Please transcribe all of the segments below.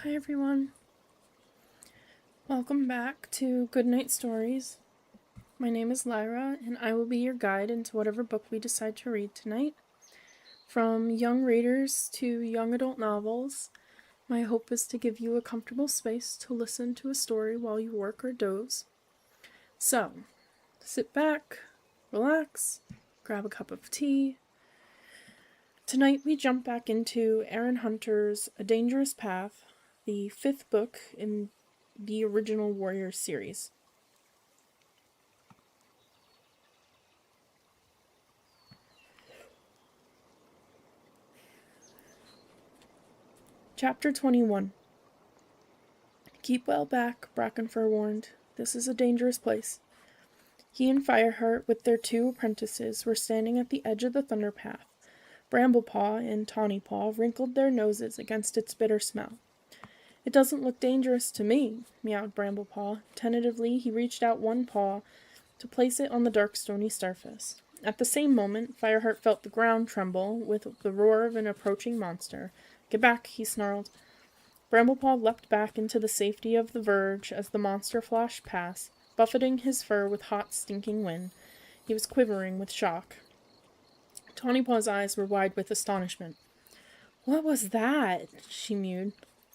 Hi everyone. Welcome back to Goodnight Stories. My name is Lyra, and I will be your guide into whatever book we decide to read tonight. From young readers to young adult novels, my hope is to give you a comfortable space to listen to a story while you work or doze. So, sit back, relax, grab a cup of tea. Tonight we jump back into Erin Hunter's A Dangerous Path, the fifth book in the original Warriors series. Chapter 21. Keep well back, Brackenfur warned. This is a dangerous place. He and Fireheart, with their two apprentices, were standing at the edge of the thunder path. Bramblepaw and Tawnypaw wrinkled their noses against its bitter smell. It doesn't look dangerous to me, meowed Bramblepaw. Tentatively, he reached out one paw to place it on the dark stony surface. At the same moment, Fireheart felt the ground tremble with the roar of an approaching monster. Get back, he snarled. Bramblepaw leapt back into the safety of the verge as the monster flashed past, buffeting his fur with hot, stinking wind. He was quivering with shock. Tawnypaw's eyes were wide with astonishment. What was that? She mewed.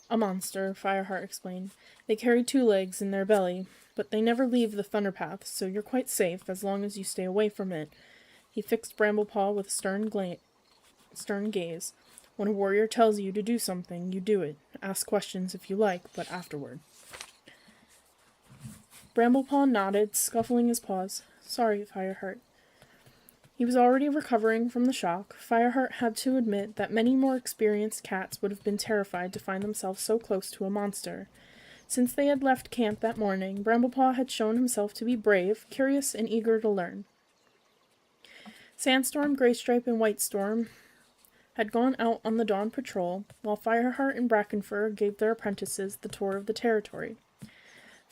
A monster, Fireheart explained. They carry 2 legs in their belly, but they never leave the thunder path, so you're quite safe as long as you stay away from it. He fixed Bramblepaw with a stern gaze. When a warrior tells you to do something, you do it. Ask questions if you like, but afterward. Bramblepaw nodded, scuffling his paws. Sorry, Fireheart. He was already recovering from the shock. Fireheart had to admit that many more experienced cats would have been terrified to find themselves so close to a monster. Since they had left camp that morning, Bramblepaw had shown himself to be brave, curious, and eager to learn. Sandstorm, Greystripe, and Whitestorm had gone out on the dawn patrol, while Fireheart and Brackenfur gave their apprentices the tour of the territory.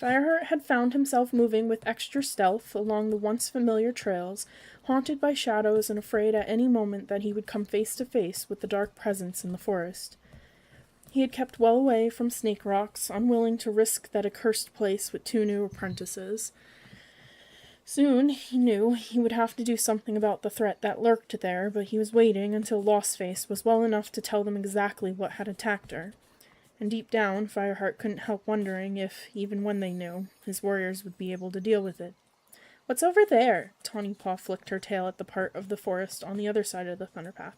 Fireheart had found himself moving with extra stealth along the once familiar trails, haunted by shadows and afraid at any moment that he would come face to face with the dark presence in the forest. He had kept well away from Snake Rocks, unwilling to risk that accursed place with 2 new apprentices. Soon, he knew, he would have to do something about the threat that lurked there, but he was waiting until Lostface was well enough to tell them exactly what had attacked her. And deep down, Fireheart couldn't help wondering if, even when they knew, his warriors would be able to deal with it. What's over there? Tawnypaw flicked her tail at the part of the forest on the other side of the thunderpath.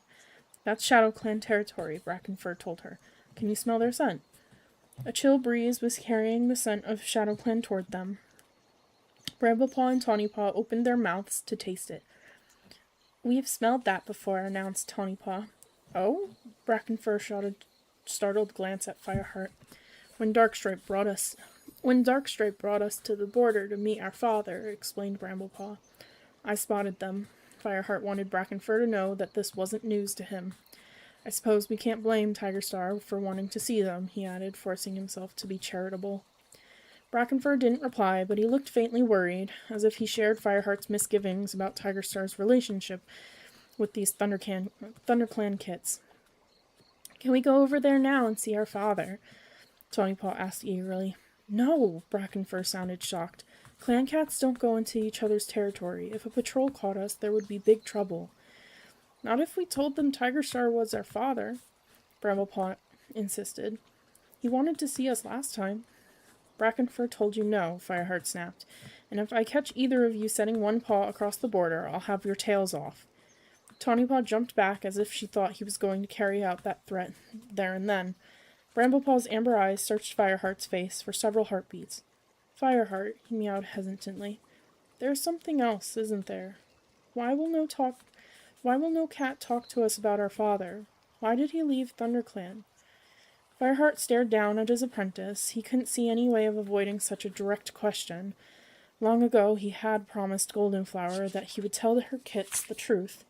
That's Shadow Clan territory, Brackenfur told her. Can you smell their scent? A chill breeze was carrying the scent of Shadow Clan toward them. Bramblepaw and Tawnypaw opened their mouths to taste it. We've smelled that before, announced Tawnypaw. Oh? Brackenfur shot a startled glance at Fireheart. When Darkstripe brought us to the border to meet our father, explained Bramblepaw. I spotted them. Fireheart wanted Brackenfur to know that this wasn't news to him. I suppose we can't blame Tigerstar for wanting to see them, he added, forcing himself to be charitable. Brackenfur didn't reply, but he looked faintly worried, as if he shared Fireheart's misgivings about Tigerstar's relationship with these ThunderClan kits. Can we go over there now and see our father? Tawnypaw asked eagerly. No, Brackenfur sounded shocked. Clan cats don't go into each other's territory. If a patrol caught us, there would be big trouble. Not if we told them Tigerstar was our father, Bramblepaw insisted. He wanted to see us last time. Brackenfur told you no, Fireheart snapped. And if I catch either of you setting one paw across the border, I'll have your tails off. Tawnypaw jumped back as if she thought he was going to carry out that threat there and then. Bramblepaw's amber eyes searched Fireheart's face for several heartbeats. Fireheart, he meowed hesitantly. There's something else, isn't there? Why will no cat talk to us about our father? Why did he leave ThunderClan? Fireheart stared down at his apprentice. He couldn't see any way of avoiding such a direct question. Long ago he had promised Goldenflower that he would tell her kits the truth,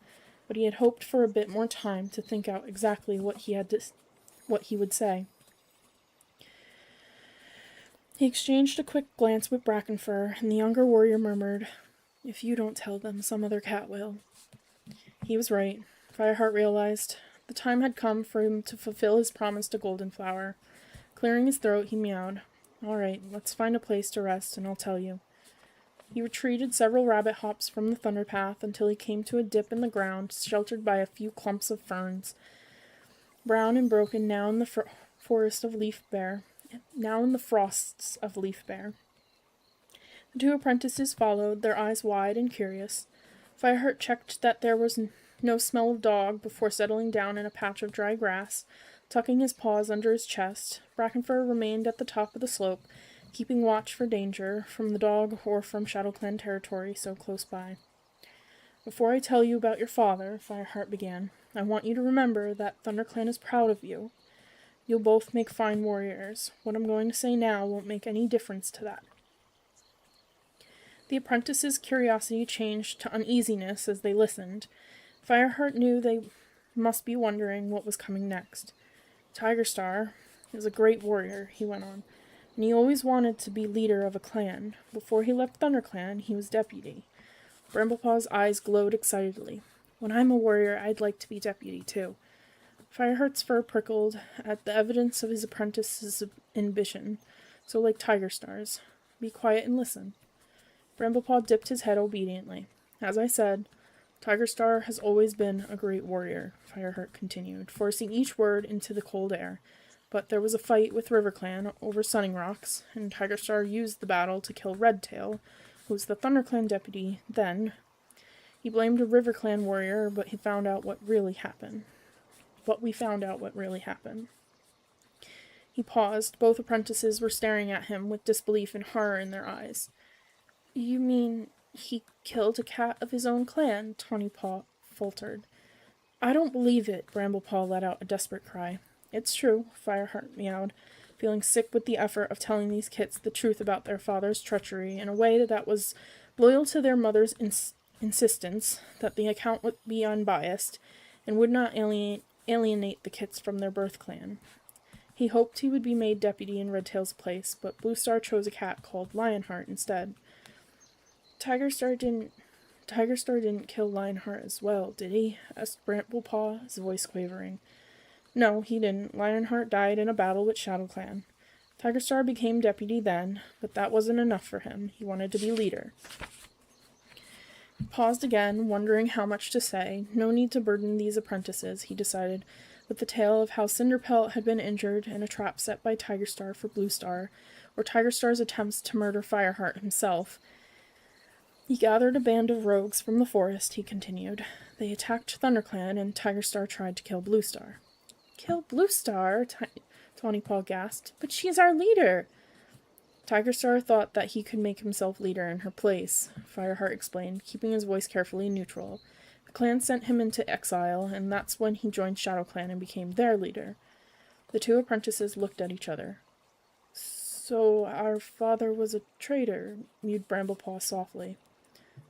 but he had hoped for a bit more time to think out exactly what he would say. He exchanged a quick glance with Brackenfur, and the younger warrior murmured, If you don't tell them, some other cat will. He was right. Fireheart realized the time had come for him to fulfill his promise to Goldenflower. Clearing his throat, he meowed. All right, let's find a place to rest, and I'll tell you. He retreated several rabbit hops from the thunder path until he came to a dip in the ground, sheltered by a few clumps of ferns, brown and broken now in the forest of leaf bare, now in the frosts of leaf bare. The two apprentices followed, their eyes wide and curious. Fireheart checked that there was no smell of dog before settling down in a patch of dry grass, tucking his paws under his chest. Brackenfur remained at the top of the slope, keeping watch for danger, from the dog or from ShadowClan territory so close by. Before I tell you about your father, Fireheart began, I want you to remember that ThunderClan is proud of you. You'll both make fine warriors. What I'm going to say now won't make any difference to that. The apprentices' curiosity changed to uneasiness as they listened. Fireheart knew they must be wondering what was coming next. Tigerstar is a great warrior, he went on, and he always wanted to be leader of a clan. Before he left ThunderClan, he was deputy. Bramblepaw's eyes glowed excitedly. When I'm a warrior, I'd like to be deputy, too. Fireheart's fur prickled at the evidence of his apprentice's ambition, so like Tigerstar's. Be quiet and listen. Bramblepaw dipped his head obediently. As I said, Tigerstar has always been a great warrior, Fireheart continued, forcing each word into the cold air. But there was a fight with RiverClan over Sunning Rocks, and Tigerstar used the battle to kill Redtail, who was the ThunderClan deputy then. He blamed a RiverClan warrior, but he found out what really happened. We found out what really happened. He paused. Both apprentices were staring at him with disbelief and horror in their eyes. You mean he killed a cat of his own clan? Tawnypaw faltered. I don't believe it, Bramblepaw let out a desperate cry. It's true, Fireheart meowed, feeling sick with the effort of telling these kits the truth about their father's treachery in a way that was loyal to their mother's insistence that the account would be unbiased and would not alienate the kits from their birth clan. He hoped he would be made deputy in Redtail's place, but Bluestar chose a cat called Lionheart instead. Tigerstar didn't kill Lionheart as well, did he? Asked Bramblepaw, his voice quavering. No, he didn't. Lionheart died in a battle with ShadowClan. Tigerstar became deputy then, but that wasn't enough for him. He wanted to be leader. He paused again, wondering how much to say. No need to burden these apprentices, he decided, with the tale of how Cinderpelt had been injured in a trap set by Tigerstar for Bluestar, or Tigerstar's attempts to murder Fireheart himself. He gathered a band of rogues from the forest, he continued. They attacked ThunderClan, and Tigerstar tried to kill Bluestar. Kill Bluestar? Tawnypaw gasped. But she's our leader! Tigerstar thought that he could make himself leader in her place, Fireheart explained, keeping his voice carefully neutral. The clan sent him into exile, and that's when he joined ShadowClan and became their leader. The two apprentices looked at each other. So our father was a traitor, mewed Bramblepaw softly.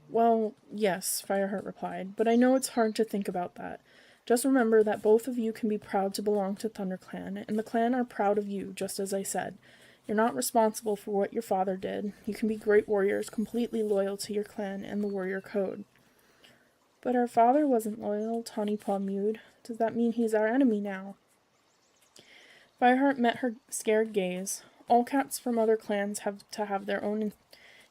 Well, yes, Fireheart replied, but I know it's hard to think about that. Just remember that both of you can be proud to belong to ThunderClan, and the clan are proud of you, just as I said. You're not responsible for what your father did. You can be great warriors, completely loyal to your clan and the warrior code. But our father wasn't loyal, Tawnypaw mewed. Does that mean he's our enemy now? Fireheart met her scared gaze. All cats from other clans have to have their own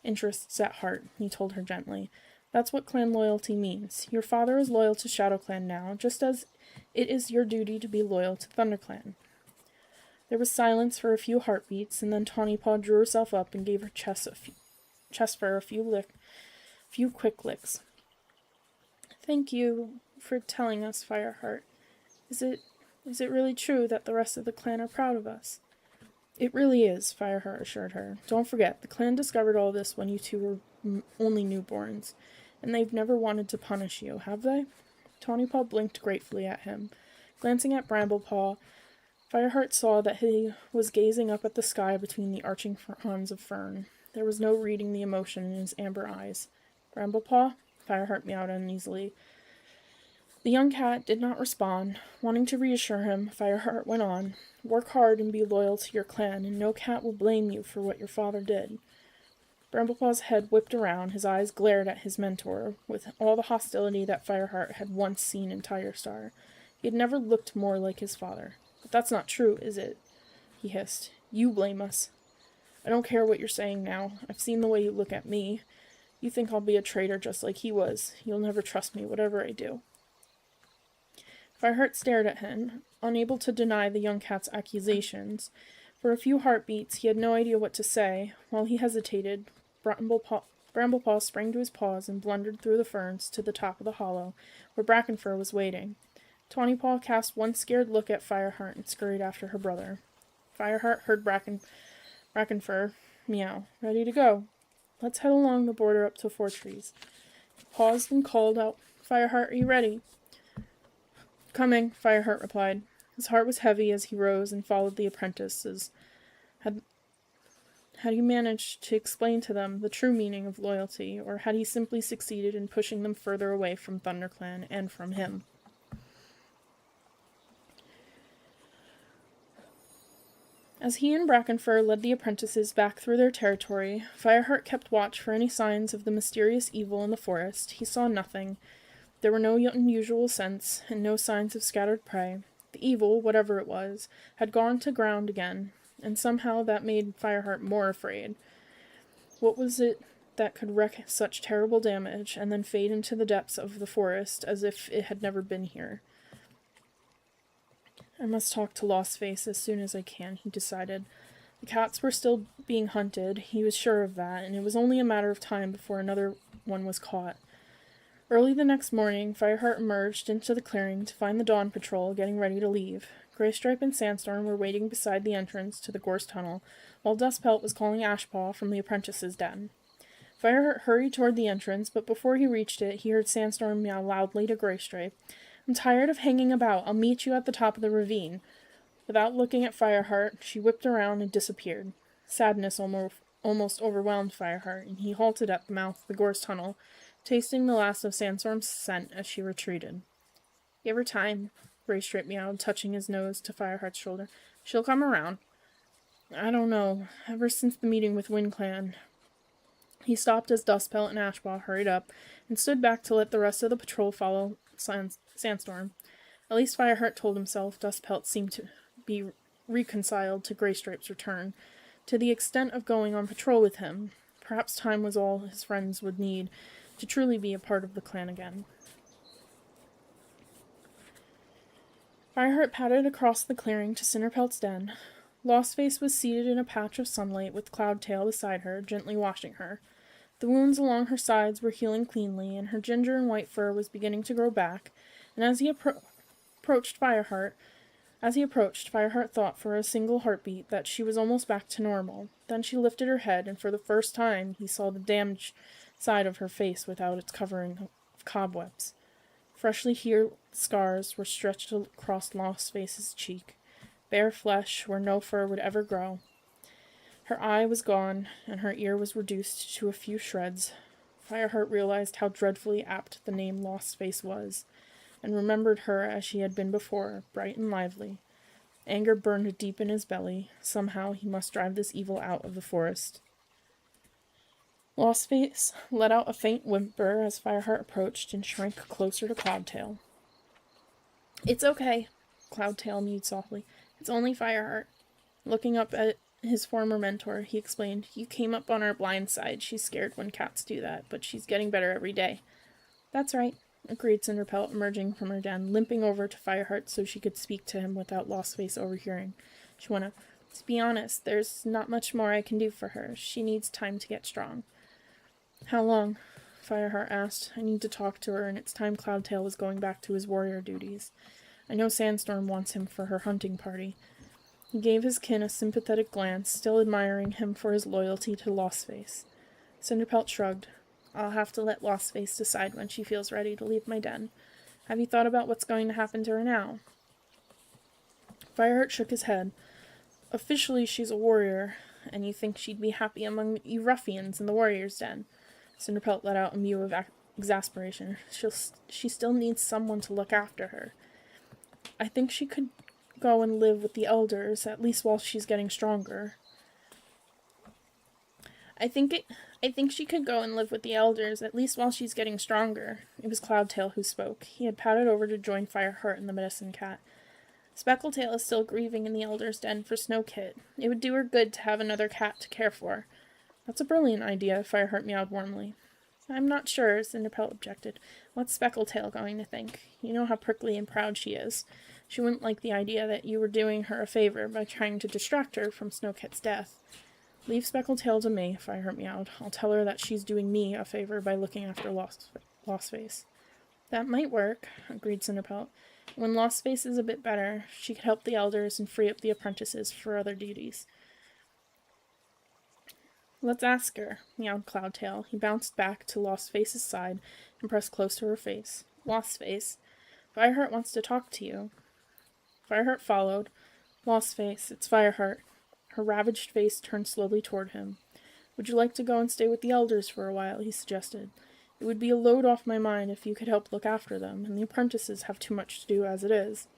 interests at heart, he told her gently. That's what clan loyalty means. Your father is loyal to ShadowClan now, just as it is your duty to be loyal to ThunderClan. There was silence for a few heartbeats, and then Tawnypaw drew herself up and gave her chest fur a few quick licks. Thank you for telling us, Fireheart. Is it really true that the rest of the clan are proud of us? It really is, Fireheart assured her. Don't forget, the clan discovered all this when you two were only newborns, and they've never wanted to punish you, have they? Tawnypaw blinked gratefully at him. Glancing at Bramblepaw, Fireheart saw that he was gazing up at the sky between the arching fronds of fern. There was no reading the emotion in his amber eyes. Bramblepaw? Fireheart meowed uneasily. The young cat did not respond. Wanting to reassure him, Fireheart went on. Work hard and be loyal to your clan, and no cat will blame you for what your father did. Bramblepaw's head whipped around, his eyes glared at his mentor, with all the hostility that Fireheart had once seen in Tigerstar. He had never looked more like his father. But that's not true, is it? He hissed. You blame us. I don't care what you're saying now. I've seen the way you look at me. You think I'll be a traitor just like he was. You'll never trust me, whatever I do. Fireheart stared at him, unable to deny the young cat's accusations. For a few heartbeats, he had no idea what to say. While he hesitated, Bramblepaw sprang to his paws and blundered through the ferns to the top of the hollow, where Brackenfur was waiting. Tawnypaw cast one scared look at Fireheart and scurried after her brother. Fireheart heard Brackenfur meow. Ready to go. Let's head along the border up to Four Trees. He paused and called out, Fireheart, are you ready? Coming, Fireheart replied. His heart was heavy as he rose and followed the apprentices. Had he managed to explain to them the true meaning of loyalty, or had he simply succeeded in pushing them further away from ThunderClan and from him? As he and Brackenfur led the apprentices back through their territory, Fireheart kept watch for any signs of the mysterious evil in the forest. He saw nothing. There were no unusual scents, and no signs of scattered prey. The evil, whatever it was, had gone to ground again, and somehow that made Fireheart more afraid. What was it that could wreak such terrible damage, and then fade into the depths of the forest as if it had never been here? I must talk to Lostface as soon as I can, he decided. The cats were still being hunted, he was sure of that, and it was only a matter of time before another one was caught. Early the next morning, Fireheart emerged into the clearing to find the Dawn Patrol getting ready to leave. Graystripe and Sandstorm were waiting beside the entrance to the gorse tunnel, while Dustpelt was calling Ashpaw from the apprentice's den. Fireheart hurried toward the entrance, but before he reached it, he heard Sandstorm meow loudly to Graystripe. I'm tired of hanging about. I'll meet you at the top of the ravine. Without looking at Fireheart, she whipped around and disappeared. Sadness almost overwhelmed Fireheart, and he halted at the mouth of the gorse tunnel, tasting the last of Sandstorm's scent as she retreated. Give her time, Graystripe meowed, touching his nose to Fireheart's shoulder. She'll come around. I don't know. Ever since the meeting with WindClan. He stopped as Dustpelt and Ashpaw hurried up, and stood back to let the rest of the patrol follow Sandstorm. At least Fireheart told himself Dustpelt seemed to be reconciled to Graystripe's return, to the extent of going on patrol with him. Perhaps time was all his friends would need to truly be a part of the clan again. Fireheart padded across the clearing to Cinderpelt's den. Lostface was seated in a patch of sunlight with Cloudtail beside her, gently washing her. The wounds along her sides were healing cleanly, and her ginger and white fur was beginning to grow back, and as he approached, Fireheart thought for a single heartbeat that she was almost back to normal. Then she lifted her head, and for the first time he saw the damaged side of her face without its covering of cobwebs. Freshly healed scars were stretched across Lostface's cheek, bare flesh where no fur would ever grow. Her eye was gone, and her ear was reduced to a few shreds. Fireheart realized how dreadfully apt the name Lostface was, and remembered her as she had been before, bright and lively. Anger burned deep in his belly. Somehow he must drive this evil out of the forest. Lostface let out a faint whimper as Fireheart approached and shrank closer to Cloudtail. It's okay, Cloudtail mewed softly. It's only Fireheart. Looking up at his former mentor, he explained, You came up on our blind side. She's scared when cats do that, but she's getting better every day. That's right, agreed Cinderpelt, emerging from her den, limping over to Fireheart so she could speak to him without Lostface overhearing. She went up. To be honest, there's not much more I can do for her. She needs time to get strong. How long? Fireheart asked. I need to talk to her, and it's time Cloudtail was going back to his warrior duties. I know Sandstorm wants him for her hunting party. He gave his kin a sympathetic glance, still admiring him for his loyalty to Lostface. Cinderpelt shrugged. I'll have to let Lostface decide when she feels ready to leave my den. Have you thought about what's going to happen to her now? Fireheart shook his head. Officially, she's a warrior, and you think she'd be happy among you ruffians in the warrior's den. Cinderpelt let out a mew of exasperation. She still needs someone to look after her. I think she could go and live with the elders, at least while she's getting stronger. I think she could go and live with the elders, at least while she's getting stronger. It was Cloudtail who spoke. He had padded over to join Fireheart and the medicine cat. Speckletail is still grieving in the Elder's Den for Snowkit. It would do her good to have another cat to care for. That's a brilliant idea, Fireheart meowed warmly. I'm not sure, Cinderpelt objected. What's Speckletail going to think? You know how prickly and proud she is. She wouldn't like the idea that you were doing her a favor by trying to distract her from Snowkit's death. Leave Speckletail to me, Fireheart meowed. I'll tell her that she's doing me a favor by looking after Lostface. That might work, agreed Cinderpelt. When Lostface is a bit better, she could help the elders and free up the apprentices for other duties. Let's ask her, meowed Cloudtail. He bounced back to Lostface's side and pressed close to her face. Lostface, Fireheart wants to talk to you. Fireheart followed. Lostface, it's Fireheart. Her ravaged face turned slowly toward him. Would you like to go and stay with the elders for a while? He suggested. It would be a load off my mind if you could help look after them, and the apprentices have too much to do as it is.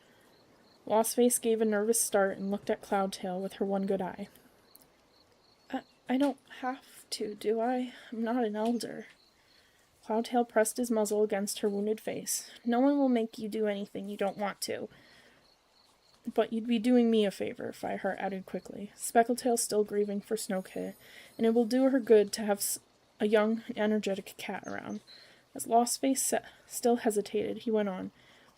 Lostface gave a nervous start and looked at Cloudtail with her one good eye. I don't have to, do I? I'm not an elder. Cloudtail pressed his muzzle against her wounded face. No one will make you do anything you don't want to. But you'd be doing me a favor, Fireheart added quickly. Speckletail's still grieving for Snowkit, and it will do her good to have a young, energetic cat around. As Lostface still hesitated, he went on.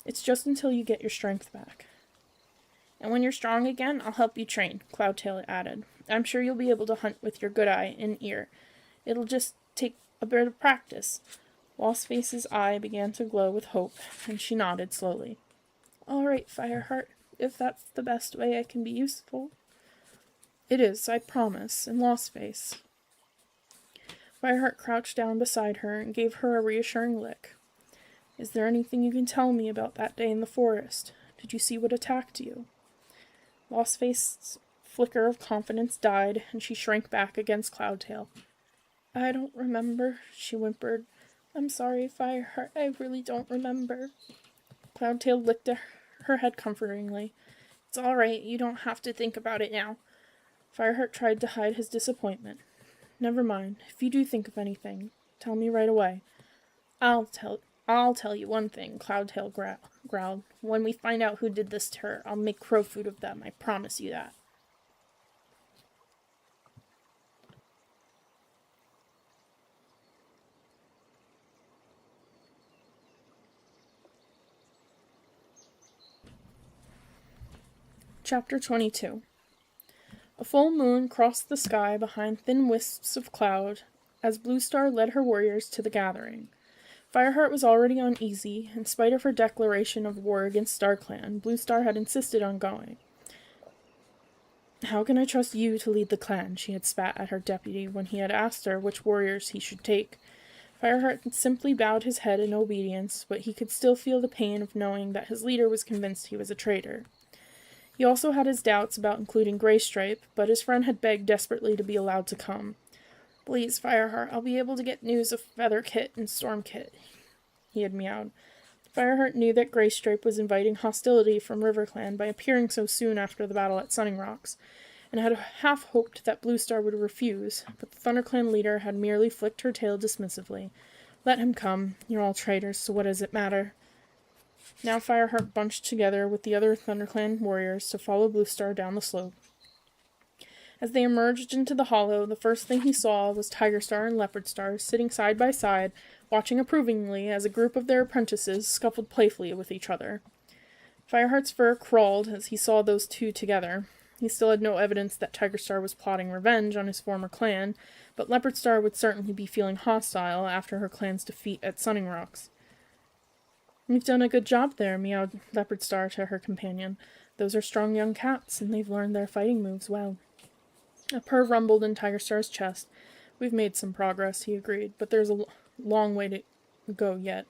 It's just until you get your strength back. And when you're strong again, I'll help you train, Cloudtail added. I'm sure you'll be able to hunt with your good eye and ear. It'll just take a bit of practice. Lostface's eye began to glow with hope, and she nodded slowly. All right, Fireheart, if that's the best way I can be useful. It is, I promise, and Lostface. Fireheart crouched down beside her and gave her a reassuring lick. Is there anything you can tell me about that day in the forest? Did you see what attacked you? Lostface's flicker of confidence died, and she shrank back against Cloudtail. I don't remember, she whimpered. I'm sorry, Fireheart, I really don't remember. Cloudtail licked her head comfortingly. It's all right, you don't have to think about it now. Fireheart tried to hide his disappointment. Never mind, if you do think of anything, tell me right away. I'll tell you one thing, Cloudtail growled. When we find out who did this to her, I'll make crow food of them, I promise you that. Chapter 22. A full moon crossed the sky behind thin wisps of cloud as Bluestar led her warriors to the gathering. Fireheart was already uneasy. In spite of her declaration of war against StarClan, Bluestar had insisted on going. How can I trust you to lead the clan? She had spat at her deputy when he had asked her which warriors he should take. Fireheart simply bowed his head in obedience, but he could still feel the pain of knowing that his leader was convinced he was a traitor. He also had his doubts about including Graystripe, but his friend had begged desperately to be allowed to come. Please, Fireheart, I'll be able to get news of Featherkit and Stormkit, he had meowed. Fireheart knew that Graystripe was inviting hostility from RiverClan by appearing so soon after the battle at Sunning Rocks, and had half hoped that Bluestar would refuse, but the ThunderClan leader had merely flicked her tail dismissively. Let him come. You're all traitors, so what does it matter? Now Fireheart bunched together with the other ThunderClan warriors to follow Bluestar down the slope. As they emerged into the hollow, the first thing he saw was Tigerstar and Leopardstar sitting side by side, watching approvingly as a group of their apprentices scuffled playfully with each other. Fireheart's fur crawled as he saw those two together. He still had no evidence that Tigerstar was plotting revenge on his former clan, but Leopardstar would certainly be feeling hostile after her clan's defeat at Sunning Rocks. You've done a good job there, meowed Leopardstar to her companion. Those are strong young cats, and they've learned their fighting moves well. A purr rumbled in Tigerstar's chest. We've made some progress, he agreed, but there's a long way to go yet.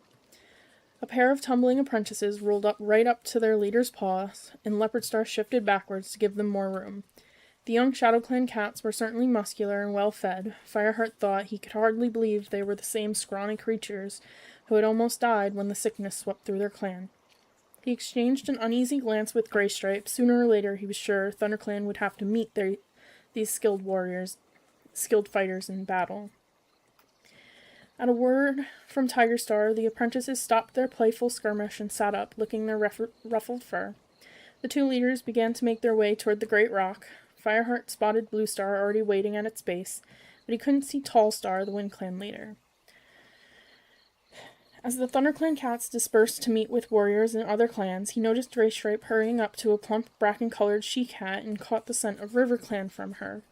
A pair of tumbling apprentices rolled right up to their leader's paws, and Leopardstar shifted backwards to give them more room. The young ShadowClan cats were certainly muscular and well-fed. Fireheart thought he could hardly believe they were the same scrawny creatures who had almost died when the sickness swept through their clan. He exchanged an uneasy glance with Graystripe. Sooner or later, he was sure ThunderClan would have to meet these skilled fighters in battle. At a word from Tigerstar, the apprentices stopped their playful skirmish and sat up, licking their ruffled fur. The two leaders began to make their way toward the great rock. Fireheart spotted Blue Star already waiting at its base, but he couldn't see Tall Star, the Wind Clan leader. As the ThunderClan cats dispersed to meet with warriors and other clans, he noticed Graystripe hurrying up to a plump bracken-colored she-cat and caught the scent of RiverClan from her.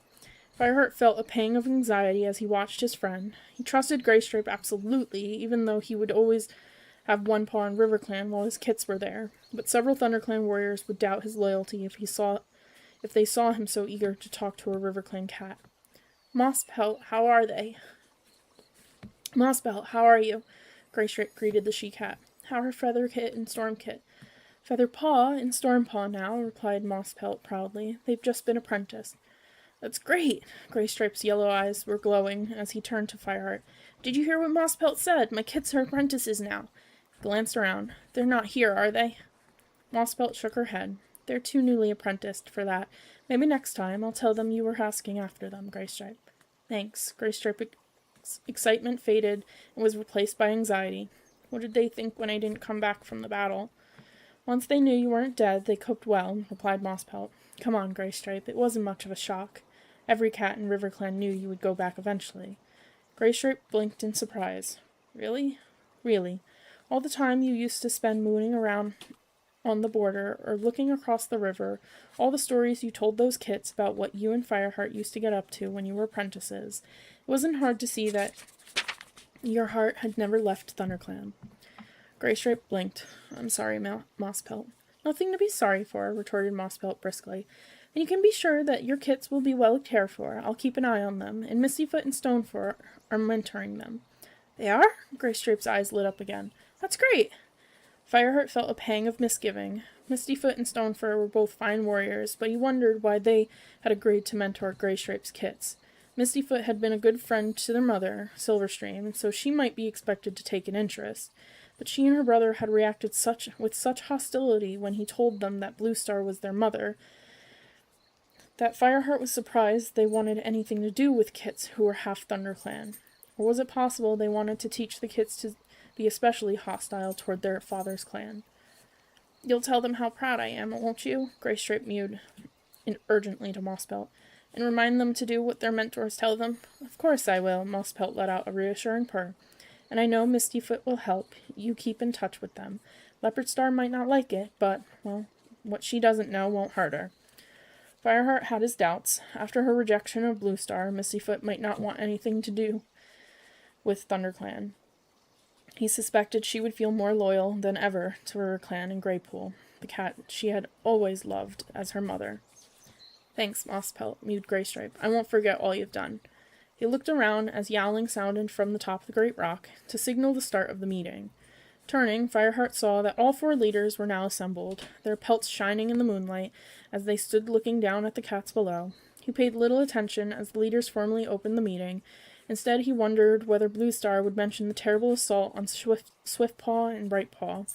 Fireheart felt a pang of anxiety as he watched his friend. He trusted Graystripe absolutely, even though he would always have one paw on RiverClan while his kits were there. But several ThunderClan warriors would doubt his loyalty if they saw him so eager to talk to a RiverClan cat. Mosspelt, how are they? Mosspelt, how are you? Graystripe greeted the she-cat. How are Featherkit and Stormkit? Featherpaw and Stormpaw now, replied Mosspelt proudly. They've just been apprenticed. That's great! Graystripe's yellow eyes were glowing as he turned to Fireheart. Did you hear what Mosspelt said? My kits are apprentices now. He glanced around. They're not here, are they? Mosspelt shook her head. They're too newly apprenticed for that. Maybe next time I'll tell them you were asking after them, Graystripe. Thanks. Graystripe's excitement faded and was replaced by anxiety. What did they think when I didn't come back from the battle? Once they knew you weren't dead, they coped well, replied Mosspelt. Come on, Graystripe, it wasn't much of a shock. Every cat in RiverClan knew you would go back eventually. Graystripe blinked in surprise. Really? Really. All the time you used to spend mooning around on the border or looking across the river, all the stories you told those kits about what you and Fireheart used to get up to when you were apprentices. It wasn't hard to see that your heart had never left ThunderClan. Graystripe blinked. I'm sorry, Mosspelt. Nothing to be sorry for, retorted Mosspelt briskly. And you can be sure that your kits will be well cared for. I'll keep an eye on them, and Mistyfoot and Stonefur are mentoring them. They are? Graystripe's eyes lit up again. That's great! Fireheart felt a pang of misgiving. Mistyfoot and Stonefur were both fine warriors, but he wondered why they had agreed to mentor Graystripe's kits. Mistyfoot had been a good friend to their mother, Silverstream, so she might be expected to take an interest. But she and her brother had reacted with such hostility when he told them that Blue Star was their mother, that Fireheart was surprised they wanted anything to do with kits who were half ThunderClan. Or was it possible they wanted to teach the kits to be especially hostile toward their father's clan? You'll tell them how proud I am, won't you? Graystripe mewed urgently to Mosspelt. And remind them to do what their mentors tell them? Of course I will, Mosspelt let out a reassuring purr. And I know Mistyfoot will help you keep in touch with them. Leopardstar might not like it, but, well, what she doesn't know won't hurt her. Fireheart had his doubts. After her rejection of Blue Star, Mistyfoot might not want anything to do with ThunderClan. He suspected she would feel more loyal than ever to RiverClan and Greypool, the cat she had always loved as her mother. Thanks, Mosspelt, mewed Graystripe. I won't forget all you've done. He looked around as yowling sounded from the top of the great rock to signal the start of the meeting. Turning, Fireheart saw that all four leaders were now assembled, their pelts shining in the moonlight as they stood looking down at the cats below. He paid little attention as the leaders formally opened the meeting. Instead, he wondered whether Blue Star would mention the terrible assault on Swiftpaw and Brightpaw,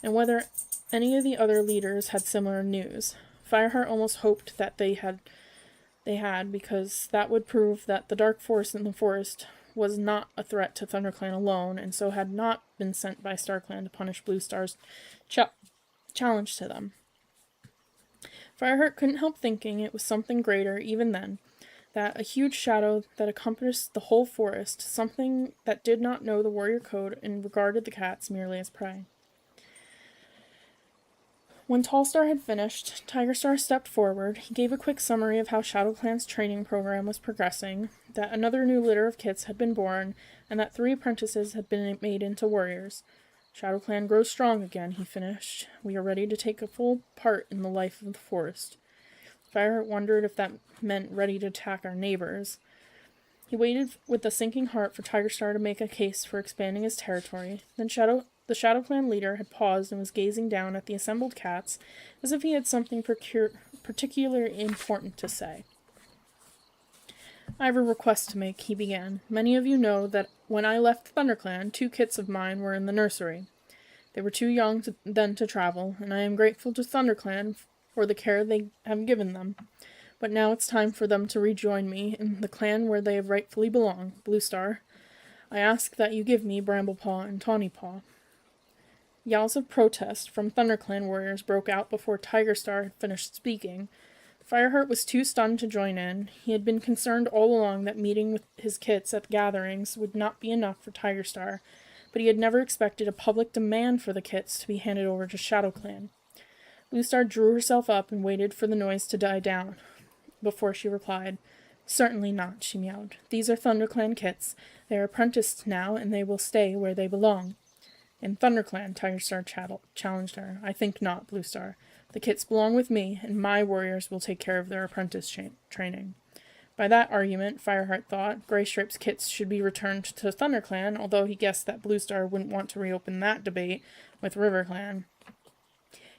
and whether any of the other leaders had similar news. Fireheart almost hoped that they had, because that would prove that the dark force in the forest was not a threat to ThunderClan alone, and so had not been sent by StarClan to punish Blue Star's challenge to them. Fireheart couldn't help thinking it was something greater even then, that a huge shadow that encompassed the whole forest, something that did not know the warrior code and regarded the cats merely as prey. When Tallstar had finished, Tigerstar stepped forward. He gave a quick summary of how ShadowClan's training program was progressing, that another new litter of kits had been born, and that 3 apprentices had been made into warriors. ShadowClan grows strong again, he finished. We are ready to take a full part in the life of the forest. Fireheart wondered if that meant ready to attack our neighbors. He waited with a sinking heart for Tigerstar to make a case for expanding his territory. Then the ShadowClan leader had paused and was gazing down at the assembled cats as if he had something particularly important to say. I have a request to make, he began. Many of you know that when I left ThunderClan, 2 kits of mine were in the nursery. They were too young then to travel, and I am grateful to ThunderClan for the care they have given them. But now it's time for them to rejoin me in the clan where they rightfully belong, Blue Star. I ask that you give me Bramblepaw and Tawnypaw. Yells of protest from ThunderClan warriors broke out before Tiger Star had finished speaking. Fireheart was too stunned to join in. He had been concerned all along that meeting with his kits at gatherings would not be enough for Tiger Star, but he had never expected a public demand for the kits to be handed over to ShadowClan. Bluestar drew herself up and waited for the noise to die down before she replied. Certainly not, she meowed. These are ThunderClan kits. They are apprenticed now, and they will stay where they belong. In ThunderClan, Tigerstar challenged her. I think not, Bluestar. The kits belong with me, and my warriors will take care of their apprentice training. By that argument, Fireheart thought, Greystripe's kits should be returned to ThunderClan, although he guessed that Bluestar wouldn't want to reopen that debate with RiverClan.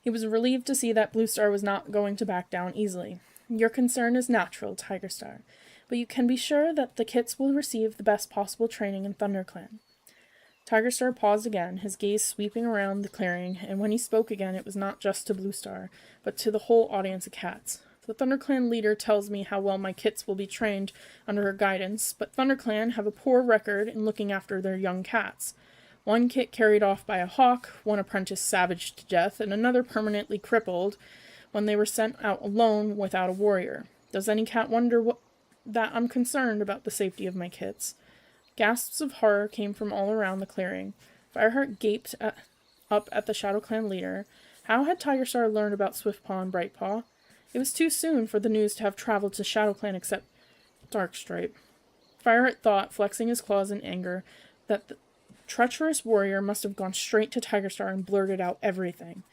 He was relieved to see that Bluestar was not going to back down easily. Your concern is natural, Tigerstar, but you can be sure that the kits will receive the best possible training in ThunderClan. Tigerstar paused again, his gaze sweeping around the clearing, and when he spoke again it was not just to Bluestar, but to the whole audience of cats. The ThunderClan leader tells me how well my kits will be trained under her guidance, but ThunderClan have a poor record in looking after their young cats. One kit carried off by a hawk, one apprentice savaged to death, and another permanently crippled when they were sent out alone without a warrior. Does any cat wonder that I'm concerned about the safety of my kits? Gasps of horror came from all around the clearing. Fireheart gaped up at the ShadowClan leader. How had Tigerstar learned about Swiftpaw and Brightpaw? It was too soon for the news to have traveled to ShadowClan except Darkstripe. Fireheart thought, flexing his claws in anger, that the treacherous warrior must have gone straight to Tigerstar and blurted out everything.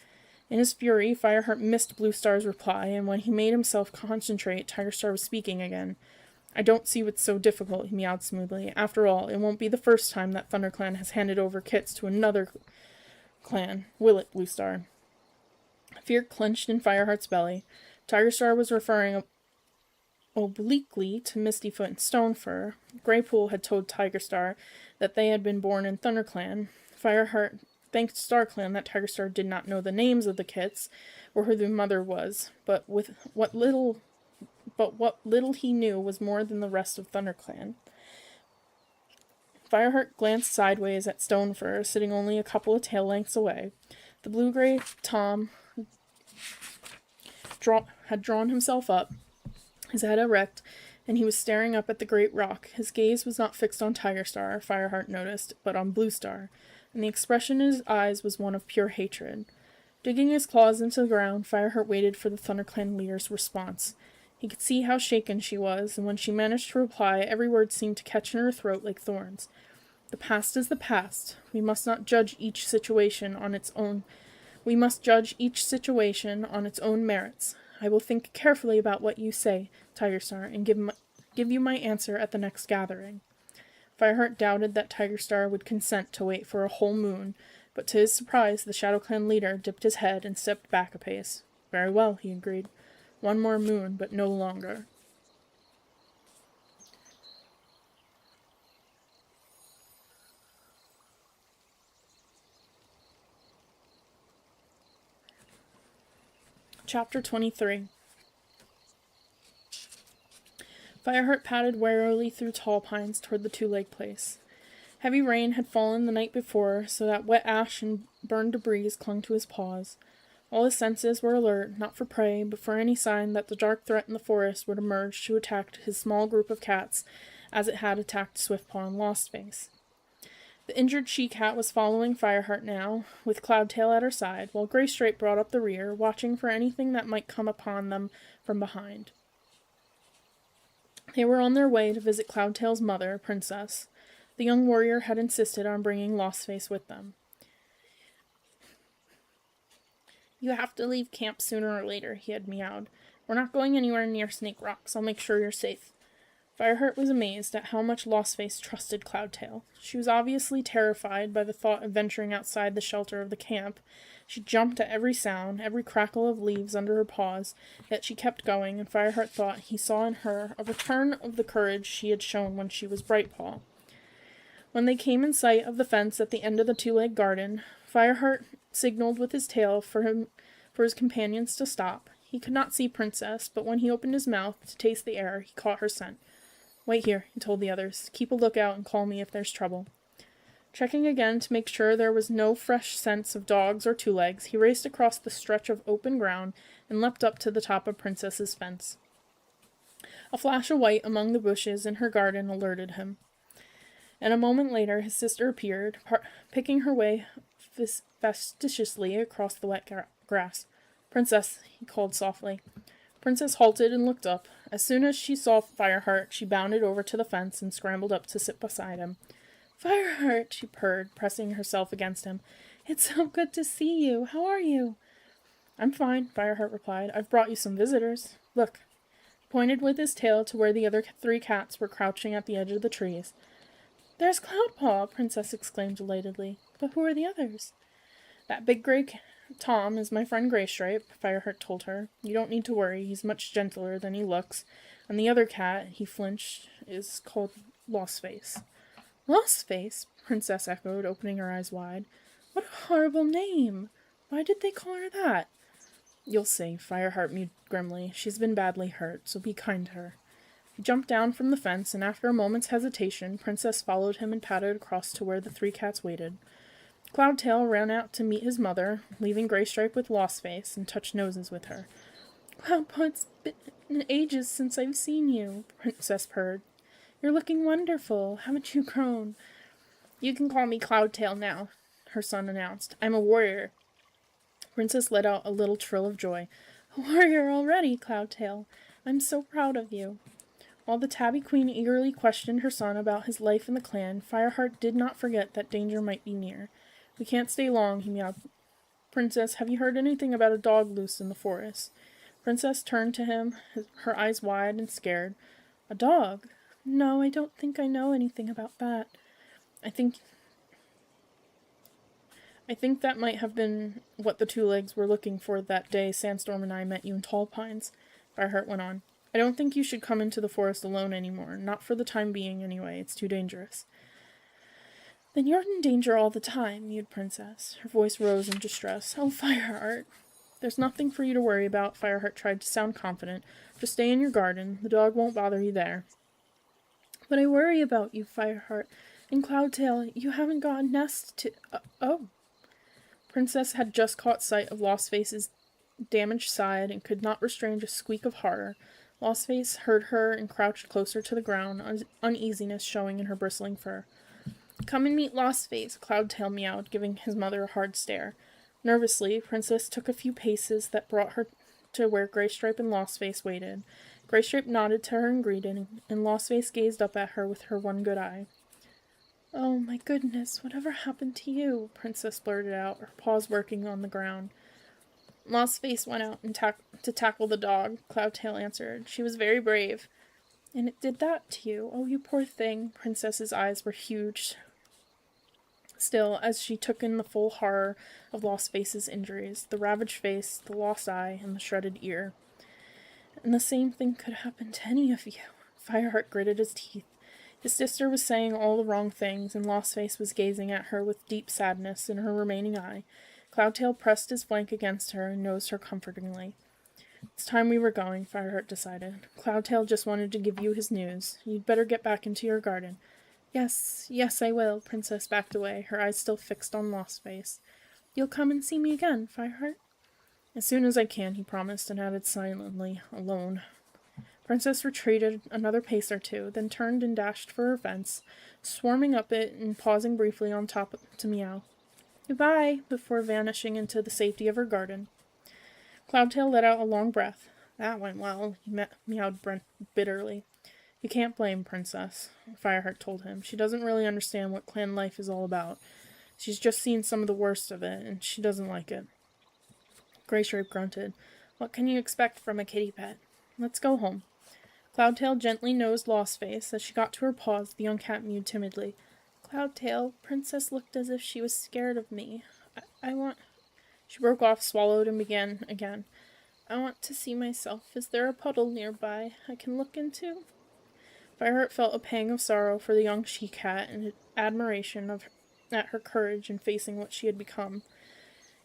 In his fury, Fireheart missed Bluestar's reply, and when he made himself concentrate, Tigerstar was speaking again. I don't see what's so difficult, he meowed smoothly. After all, it won't be the first time that ThunderClan has handed over kits to another clan. Will it, Bluestar? Fear clenched in Fireheart's belly. Tigerstar was referring obliquely to Mistyfoot and Stonefur. Greypool had told Tigerstar that they had been born in ThunderClan. Fireheart thanked StarClan that Tigerstar did not know the names of the kits or who their mother was, but what little he knew was more than the rest of ThunderClan. Fireheart glanced sideways at Stonefur, sitting only a couple of tail lengths away. The blue-gray Tom had drawn himself up, his head erect, and he was staring up at the great rock. His gaze was not fixed on Tigerstar, Fireheart noticed, but on Bluestar, and the expression in his eyes was one of pure hatred. Digging his claws into the ground, Fireheart waited for the ThunderClan leader's response. He could see how shaken she was, and when she managed to reply, every word seemed to catch in her throat like thorns. The past is the past. We must judge each situation on its own merits. I will think carefully about what you say, Tigerstar, and give you my answer at the next gathering. Fireheart doubted that Tigerstar would consent to wait for a whole moon, but to his surprise, the ShadowClan leader dipped his head and stepped back a pace. Very well, he agreed. One more moon, but no longer. Chapter 23. Fireheart padded warily through tall pines toward the two-leg place. Heavy rain had fallen the night before, so that wet ash and burned debris clung to his paws. All his senses were alert, not for prey, but for any sign that the dark threat in the forest would emerge to attack his small group of cats, as it had attacked Swiftpaw and Lostface. The injured she-cat was following Fireheart now, with Cloudtail at her side, while Greystripe brought up the rear, watching for anything that might come upon them from behind. They were on their way to visit Cloudtail's mother, Princess. The young warrior had insisted on bringing Lostface with them. You have to leave camp sooner or later, he had meowed. We're not going anywhere near Snake Rocks. I'll make sure you're safe. Fireheart was amazed at how much Lostface trusted Cloudtail. She was obviously terrified by the thought of venturing outside the shelter of the camp. She jumped at every sound, every crackle of leaves under her paws, yet she kept going, and Fireheart thought he saw in her a return of the courage she had shown when she was Brightpaw. When they came in sight of the fence at the end of the two-leg garden, Fireheart signaled with his tail for his companions to stop. He could not see Princess, but when he opened his mouth to taste the air, he caught her scent. Wait here, he told the others. Keep a lookout and call me if there's trouble. Checking again to make sure there was no fresh scents of dogs or two legs, he raced across the stretch of open ground and leapt up to the top of Princess's fence. A flash of white among the bushes in her garden alerted him, and a moment later his sister appeared, picking her way fastidiously across the wet grass. "Princess," he called softly. Princess halted and looked up. As soon as she saw Fireheart, she bounded over to the fence and scrambled up to sit beside him. "Fireheart," she purred, pressing herself against him. "It's so good to see you. How are you?" "I'm fine," Fireheart replied. "I've brought you some visitors. Look." Pointed with his tail to where the other 3 cats were crouching at the edge of the trees. "There's Cloudpaw," Princess exclaimed delightedly. "But who are the others?" "That big gray Tom is my friend Graystripe," Fireheart told her. "You don't need to worry. He's much gentler than he looks. And the other cat," he flinched, "is called Lostface." "Lostface?" Princess echoed, opening her eyes wide. "What a horrible name! Why did they call her that?" "You'll see," Fireheart mewed grimly. "She's been badly hurt, so be kind to her." He jumped down from the fence, and after a moment's hesitation, Princess followed him and padded across to where the 3 cats waited. Cloudtail ran out to meet his mother, leaving Graystripe with Lostface, and touched noses with her. "Cloudpaw, it's been ages since I've seen you," Princess purred. "You're looking wonderful. Haven't you grown?" "You can call me Cloudtail now," her son announced. "I'm a warrior." Princess let out a little trill of joy. "A warrior already, Cloudtail. I'm so proud of you." While the Tabby Queen eagerly questioned her son about his life in the clan, Fireheart did not forget that danger might be near. "We can't stay long," he meowed. "Princess, have you heard anything about a dog loose in the forest?" Princess turned to him, her eyes wide and scared. "A dog? No, I don't think I know anything about that. I think that might have been what the 2 legs were looking for that day Sandstorm and I met you in Tall Pines," Fireheart went on. "I don't think you should come into the forest alone anymore. Not for the time being, anyway. It's too dangerous." "Then you're in danger all the time," mewed Princess. Her voice rose in distress. "Oh, Fireheart." "There's nothing for you to worry about," Fireheart tried to sound confident. "Just stay in your garden. The dog won't bother you there." "But I worry about you, Fireheart. And Cloudtail, you haven't got a nest to... oh." Princess had just caught sight of Lostface's damaged side and could not restrain a squeak of horror. Lostface heard her and crouched closer to the ground, uneasiness showing in her bristling fur. "Come and meet Lostface," Cloudtail meowed, giving his mother a hard stare. Nervously, Princess took a few paces that brought her to where Graystripe and Lostface waited. Graystripe nodded to her in greeting, and Lostface gazed up at her with her one good eye. "Oh, my goodness, whatever happened to you?" Princess blurted out, her paws working on the ground. "Lostface went out to tackle the dog," Cloudtail answered. "She was very brave." "And it did that to you? Oh, you poor thing." Princess's eyes were huge still as she took in the full horror of Lostface's injuries, the ravaged face, the lost eye, and the shredded ear. "And the same thing could happen to any of you." Fireheart gritted his teeth. His sister was saying all the wrong things, and Lostface was gazing at her with deep sadness in her remaining eye. Cloudtail pressed his flank against her and nosed her comfortingly. "It's time we were going," Fireheart decided. "Cloudtail just wanted to give you his news. You'd better get back into your garden." Yes, I will." Princess backed away, her eyes still fixed on Lostface. "You'll come and see me again, Fireheart?" "As soon as I can," he promised, and added silently, "alone." Princess retreated another pace or 2, then turned and dashed for her fence, swarming up it and pausing briefly on top to meow. "Goodbye," before vanishing into the safety of her garden. Cloudtail let out a long breath. "That went well," he meowed bitterly. "You can't blame Princess," Fireheart told him. "She doesn't really understand what clan life is all about. She's just seen some of the worst of it, and she doesn't like it." Graystripe grunted. "What can you expect from a kitty pet? Let's go home." Cloudtail gently nosed Lostface. As she got to her paws, the young cat mewed timidly. "Cloudtail, Princess looked as if she was scared of me. I want..." She broke off, swallowed, and began again. "I want to see myself. Is there a puddle nearby I can look into?" Fireheart felt a pang of sorrow for the young she-cat and admiration at her courage in facing what she had become.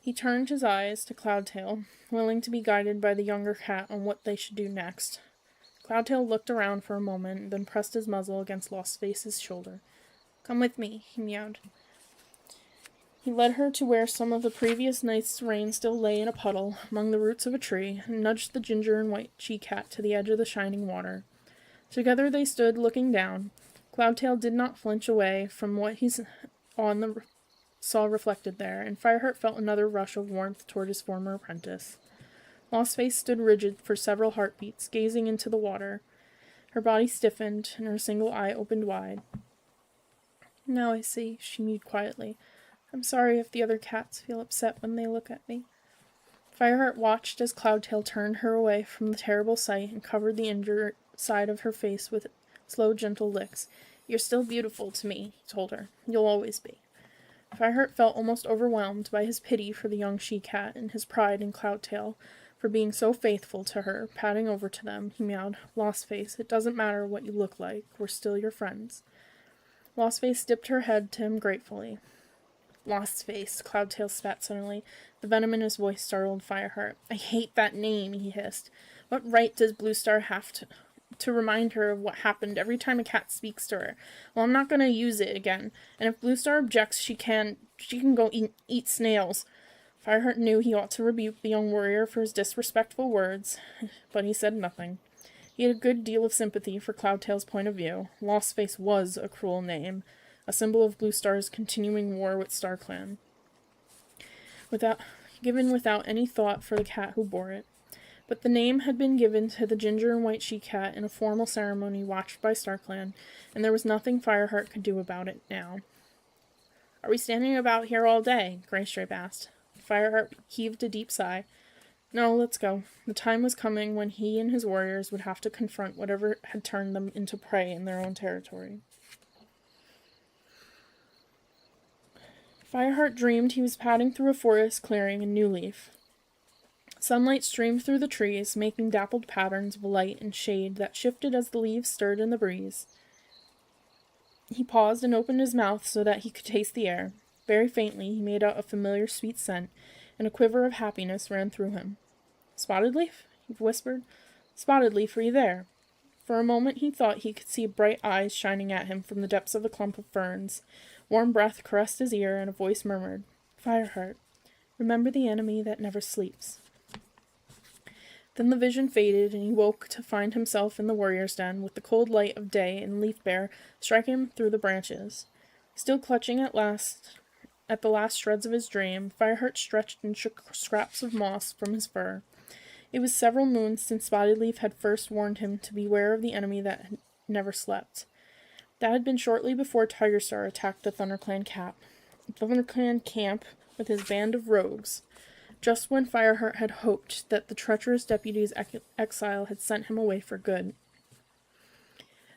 He turned his eyes to Cloudtail, willing to be guided by the younger cat on what they should do next. Cloudtail looked around for a moment, then pressed his muzzle against Lostface's shoulder. "Come with me," he meowed. He led her to where some of the previous night's rain still lay in a puddle among the roots of a tree, and nudged the ginger and white she-cat to the edge of the shining water. Together they stood, looking down. Cloudtail did not flinch away from what he saw reflected there, and Fireheart felt another rush of warmth toward his former apprentice. Lostface stood rigid for several heartbeats, gazing into the water. Her body stiffened, and her single eye opened wide. "Now I see," she mewed quietly. "I'm sorry if the other cats feel upset when they look at me." Fireheart watched as Cloudtail turned her away from the terrible sight and covered the injured side of her face with slow, gentle licks. "You're still beautiful to me," he told her. "You'll always be." Fireheart felt almost overwhelmed by his pity for the young she-cat and his pride in Cloudtail for being so faithful to her. Padding over to them, he meowed, "Lostface, it doesn't matter what you look like. We're still your friends." Lostface dipped her head to him gratefully. "Lostface," Cloudtail spat suddenly. The venom in his voice startled Fireheart. "I hate that name," he hissed. "What right does Bluestar have to remind her of what happened every time a cat speaks to her? Well, I'm not going to use it again, and if Bluestar objects, she can go eat snails." Fireheart knew he ought to rebuke the young warrior for his disrespectful words, but he said nothing. He had a good deal of sympathy for Cloudtail's point of view. Lostface was a cruel name, a symbol of Bluestar's continuing war with StarClan, given without any thought for the cat who bore it. But the name had been given to the ginger and white she-cat in a formal ceremony watched by StarClan, and there was nothing Fireheart could do about it now. "Are we standing about here all day?" Greystripe asked. Fireheart heaved a deep sigh. "No, let's go." The time was coming when he and his warriors would have to confront whatever had turned them into prey in their own territory. Fireheart dreamed he was padding through a forest clearing in New Leaf. Sunlight streamed through the trees, making dappled patterns of light and shade that shifted as the leaves stirred in the breeze. He paused and opened his mouth so that he could taste the air. Very faintly, he made out a familiar sweet scent, and a quiver of happiness ran through him. "Spotted Leaf?" he whispered. "Spotted Leaf, are you there?" For a moment he thought he could see bright eyes shining at him from the depths of a clump of ferns. Warm breath caressed his ear, and a voice murmured, "Fireheart, remember the enemy that never sleeps." Then the vision faded, and he woke to find himself in the warrior's den, with the cold light of day and Leaf-Bear striking him through the branches. Still clutching at the last shreds of his dream, Fireheart stretched and shook scraps of moss from his fur. It was several moons since Spotted Leaf had first warned him to beware of the enemy that never slept. That had been shortly before Tigerstar attacked the ThunderClan camp with his band of rogues, just when Fireheart had hoped that the treacherous deputy's exile had sent him away for good.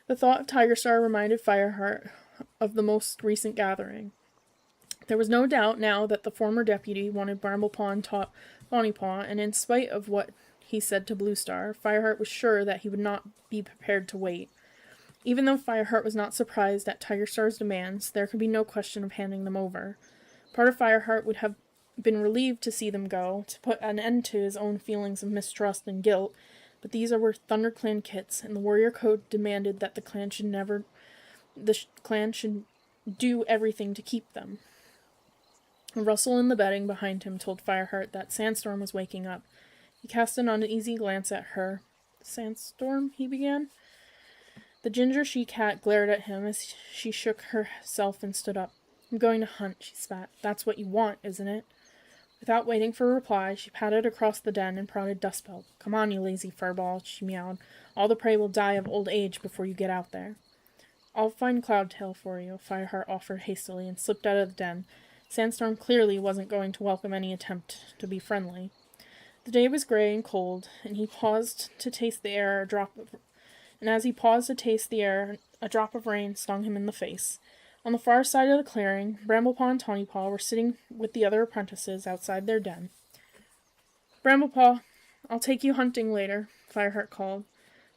The thought of Tigerstar reminded Fireheart of the most recent gathering. There was no doubt now that the former deputy wanted Bramblepaw and Tawnypaw, and in spite of what he said to Bluestar, Fireheart was sure that he would not be prepared to wait. Even though Fireheart was not surprised at Tigerstar's demands, there could be no question of handing them over. Part of Fireheart would have been relieved to see them go, to put an end to his own feelings of mistrust and guilt, but these were ThunderClan kits, and the warrior code demanded that the clan should do everything to keep them. A rustle in the bedding behind him told Fireheart that Sandstorm was waking up. He cast an uneasy glance at her. "Sandstorm?" he began. The ginger she-cat glared at him as she shook herself and stood up. "I'm going to hunt," she spat. "That's what you want, isn't it?" Without waiting for a reply, she padded across the den and prodded Dustbelt. "Come on, you lazy furball," she meowed. "All the prey will die of old age before you get out there." "I'll find Cloudtail for you," Fireheart offered hastily, and slipped out of the den. Sandstorm clearly wasn't going to welcome any attempt to be friendly. The day was gray and cold, and as he paused to taste the air, a drop of rain stung him in the face. On the far side of the clearing, Bramblepaw and Tawnypaw were sitting with the other apprentices outside their den. "Bramblepaw, I'll take you hunting later," Fireheart called.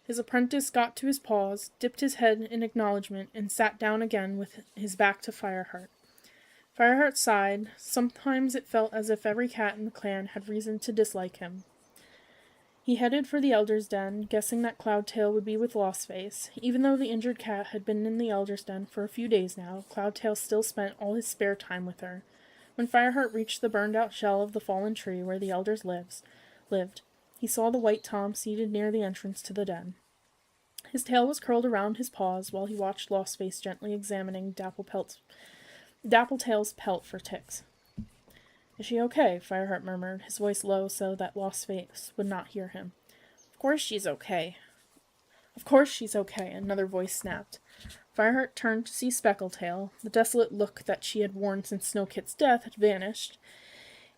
His apprentice got to his paws, dipped his head in acknowledgement, and sat down again with his back to Fireheart. Fireheart sighed. Sometimes it felt as if every cat in the clan had reason to dislike him. He headed for the Elder's Den, guessing that Cloudtail would be with Lostface. Even though the injured cat had been in the Elder's Den for a few days now, Cloudtail still spent all his spare time with her. When Fireheart reached the burned-out shell of the fallen tree where the elders lived, he saw the white Tom seated near the entrance to the den. His tail was curled around his paws while he watched Lostface gently examining Dappletail's pelt for ticks. "Is she okay?" Fireheart murmured, his voice low so that Lostface would not hear him. "Of course she's okay." "Of course she's okay," another voice snapped. Fireheart turned to see Speckletail. The desolate look that she had worn since Snowkit's death had vanished.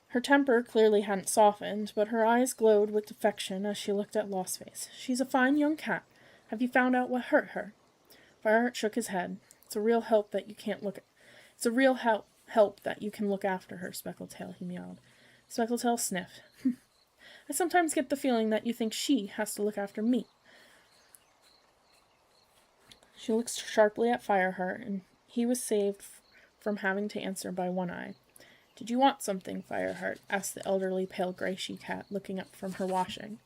Her temper clearly hadn't softened, but her eyes glowed with affection as she looked at Lostface. "She's a fine young cat. Have you found out what hurt her?" Fireheart shook his head. It's a real help that you can look after her, Speckletail," he meowed. Speckletail sniffed. "I sometimes get the feeling that you think she has to look after me." She looked sharply at Fireheart, and he was saved from having to answer by One Eye. "Did you want something, Fireheart?" asked the elderly pale gray she-cat, looking up from her washing.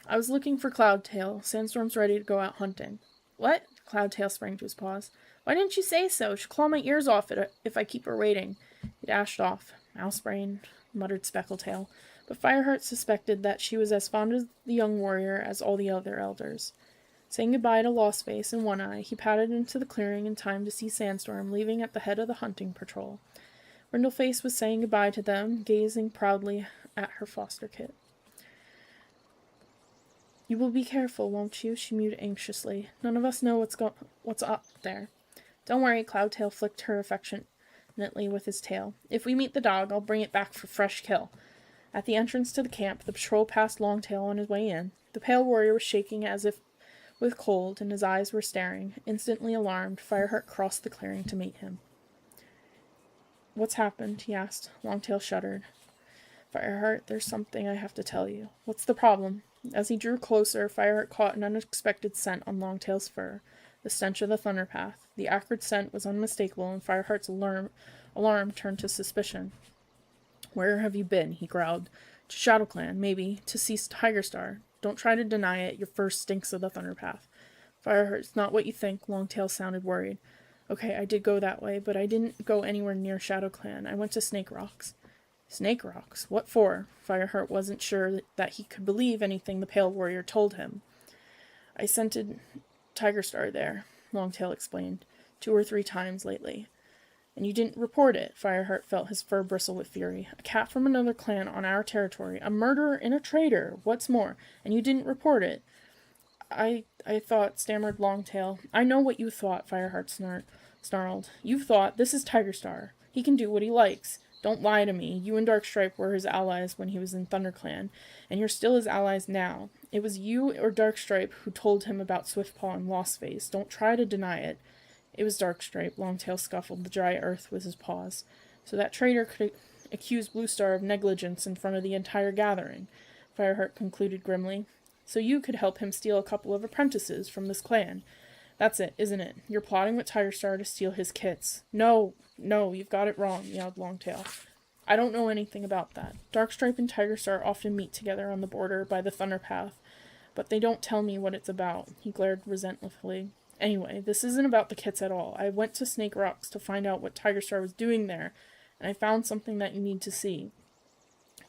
"I was looking for Cloudtail. Sandstorm's ready to go out hunting." "What?" Cloudtail sprang to his paws. "Why didn't you say so? She'll claw my ears off if I keep her waiting." He dashed off. "Mousebrain," muttered Speckletail, but Fireheart suspected that she was as fond of the young warrior as all the other elders. Saying goodbye to Lostface and One Eye, he padded into the clearing in time to see Sandstorm leaving at the head of the hunting patrol. Brindleface was saying goodbye to them, gazing proudly at her foster kit. "You will be careful, won't you?" she mewed anxiously. "None of us know what's up there." "Don't worry," Cloudtail flicked her affectionately with his tail. "If we meet the dog, I'll bring it back for fresh kill." At the entrance to the camp, the patrol passed Longtail on his way in. The pale warrior was shaking as if with cold, and his eyes were staring. Instantly alarmed, Fireheart crossed the clearing to meet him. "What's happened?" he asked. Longtail shuddered. "Fireheart, there's something I have to tell you." "What's the problem?" As he drew closer, Fireheart caught an unexpected scent on Longtail's fur, the stench of the Thunderpath. The acrid scent was unmistakable, and Fireheart's alarm turned to suspicion. "Where have you been?" he growled. "To ShadowClan, maybe. To see Tigerstar. Don't try to deny it. Your fur stinks of the Thunderpath." "Fireheart, it's not what you think." Longtail sounded worried. "Okay, I did go that way, but I didn't go anywhere near ShadowClan. I went to Snake Rocks." "Snake Rocks? What for?" Fireheart wasn't sure that he could believe anything the pale warrior told him. "I scented Tigerstar there," Longtail explained, 2 or 3 times lately. "And you didn't report it?" Fireheart felt his fur bristle with fury. "A cat from another clan on our territory, a murderer and a traitor, what's more, and you didn't report it." I thought," stammered Longtail. "I know what you thought," Fireheart snarled. "You thought, this is Tigerstar. He can do what he likes. Don't lie to me. You and Darkstripe were his allies when he was in ThunderClan, and you're still his allies now. It was you or Darkstripe who told him about Swiftpaw and Lostface. Don't try to deny it." "It was Darkstripe." Longtail scuffled the dry earth with his paws. "So that traitor could accuse Bluestar of negligence in front of the entire gathering," Fireheart concluded grimly. "So you could help him steal a couple of apprentices from this clan. That's it, isn't it? You're plotting with Tigerstar to steal his kits." No, you've got it wrong," yelled Longtail. "I don't know anything about that. Darkstripe and Tigerstar often meet together on the border by the Thunderpath, but they don't tell me what it's about." He glared resentfully. "Anyway, this isn't about the kits at all. I went to Snake Rocks to find out what Tigerstar was doing there, and I found something that you need to see."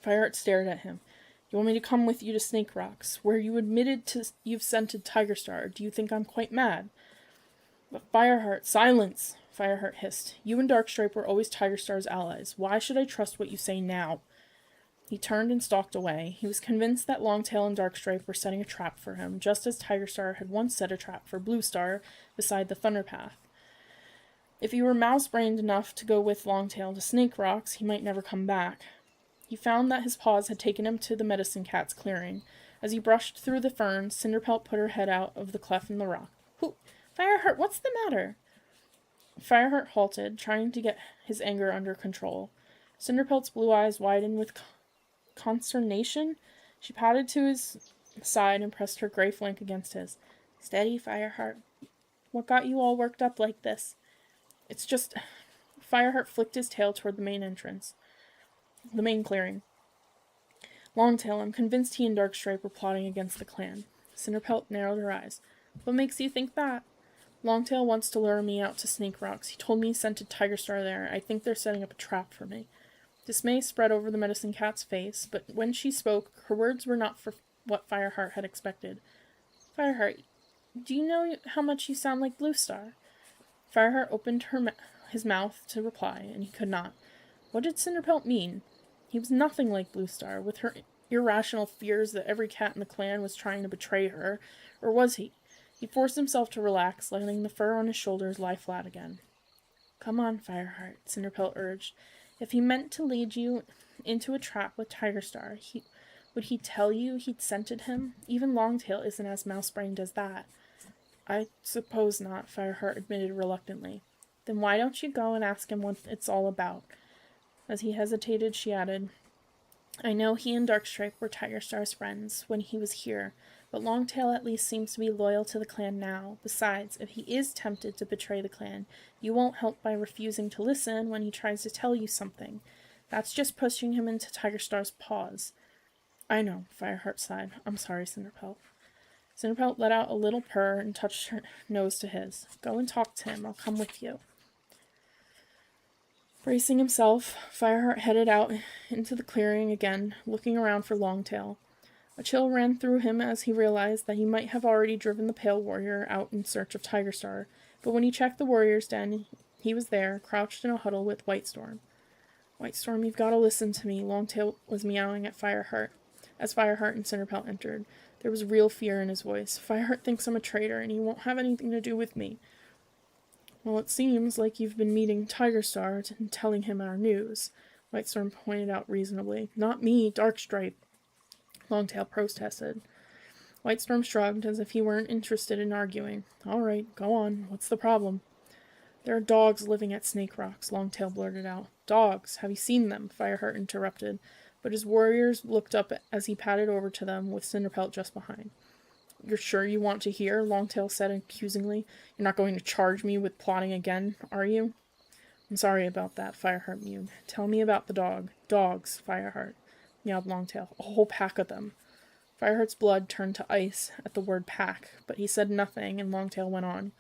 Fireheart stared at him. "You want me to come with you to Snake Rocks, where you admitted you've scented Tigerstar? Do you think I'm quite mad?" "But Fireheart—" "Silence!" Fireheart hissed. "You and Darkstripe were always Tigerstar's allies. Why should I trust what you say now?" He turned and stalked away. He was convinced that Longtail and Darkstripe were setting a trap for him, just as Tigerstar had once set a trap for Bluestar beside the Thunderpath. If he were mouse-brained enough to go with Longtail to Snake Rocks, he might never come back. He found that his paws had taken him to the Medicine Cat's clearing. As he brushed through the ferns, Cinderpelt put her head out of the cleft in the rock. "Fireheart, what's the matter?" Fireheart halted, trying to get his anger under control. Cinderpelt's blue eyes widened with consternation. She padded to his side and pressed her gray flank against his. "Steady, Fireheart. What got you all worked up like this?" "It's just—" Fireheart flicked his tail toward the main clearing. "Longtail, I'm convinced he and Darkstripe were plotting against the clan." Cinderpelt narrowed her eyes. "What makes you think that?" Longtail wants to lure me out to Snake Rocks. He told me he scented Tiger Star there. I think they're setting up a trap for me. Dismay spread over the medicine cat's face, but when she spoke, her words were not for what Fireheart had expected. Fireheart, do you know how much you sound like Blue Star? Fireheart opened his mouth to reply, and he could not. What did Cinderpelt mean? He was nothing like Blue Star, with her irrational fears that every cat in the clan was trying to betray her. Or was he? He forced himself to relax, letting the fur on his shoulders lie flat again. Come on, Fireheart, Cinderpelt urged. If he meant to lead you into a trap with Tiger Star, would he tell you he'd scented him? Even Longtail isn't as mouse-brained as that. I suppose not, Fireheart admitted reluctantly. Then why don't you go and ask him what it's all about? As he hesitated, she added, I know he and Darkstripe were Tiger Star's friends when he was here, but Longtail at least seems to be loyal to the clan now. Besides, if he is tempted to betray the clan, you won't help by refusing to listen when he tries to tell you something. That's just pushing him into Tiger Star's paws. I know, Fireheart sighed. I'm sorry, Cinderpelt. Cinderpelt let out a little purr and touched her nose to his. Go and talk to him. I'll come with you. Bracing himself, Fireheart headed out into the clearing again, looking around for Longtail. A chill ran through him as he realized that he might have already driven the Pale Warrior out in search of Tiger Star, but when he checked the warrior's den, he was there, crouched in a huddle with Whitestorm. Whitestorm, you've got to listen to me, Longtail was meowing at Fireheart. As Fireheart and Cinderpelt entered, there was real fear in his voice. Fireheart thinks I'm a traitor, and he won't have anything to do with me. Well, it seems like you've been meeting Tiger Star and telling him our news, Whitestorm pointed out reasonably. Not me, Darkstripe, Longtail protested. Whitestorm shrugged as if he weren't interested in arguing. All right, go on. What's the problem? There are dogs living at Snake Rocks, Longtail blurted out. Dogs? Have you seen them? Fireheart interrupted, but his warriors looked up as he padded over to them with Cinderpelt just behind. You're sure you want to hear? Longtail said accusingly. You're not going to charge me with plotting again, are you? I'm sorry about that, Fireheart mewed. Tell me about the dog. Dogs, Fireheart, meowed Longtail. A whole pack of them. Fireheart's blood turned to ice at the word pack, but he said nothing, and Longtail went on.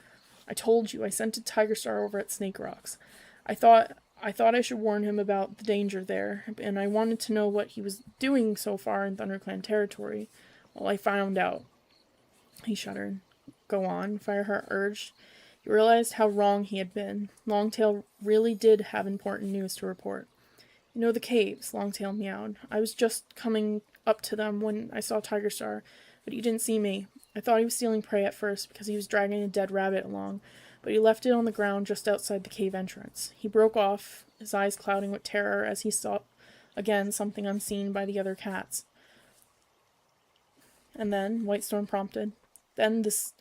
I told you, I scented Tiger Star over at Snake Rocks. I thought I should warn him about the danger there, and I wanted to know what he was doing so far in ThunderClan territory. Well, I found out. He shuddered. Go on, Fireheart urged. He realized how wrong he had been. Longtail really did have important news to report. You know the caves, Longtail meowed. I was just coming up to them when I saw Tiger Star, but he didn't see me. I thought he was stealing prey at first because he was dragging a dead rabbit along, but he left it on the ground just outside the cave entrance. He broke off, his eyes clouding with terror as he saw again something unseen by the other cats. And then, Whitestorm prompted, then this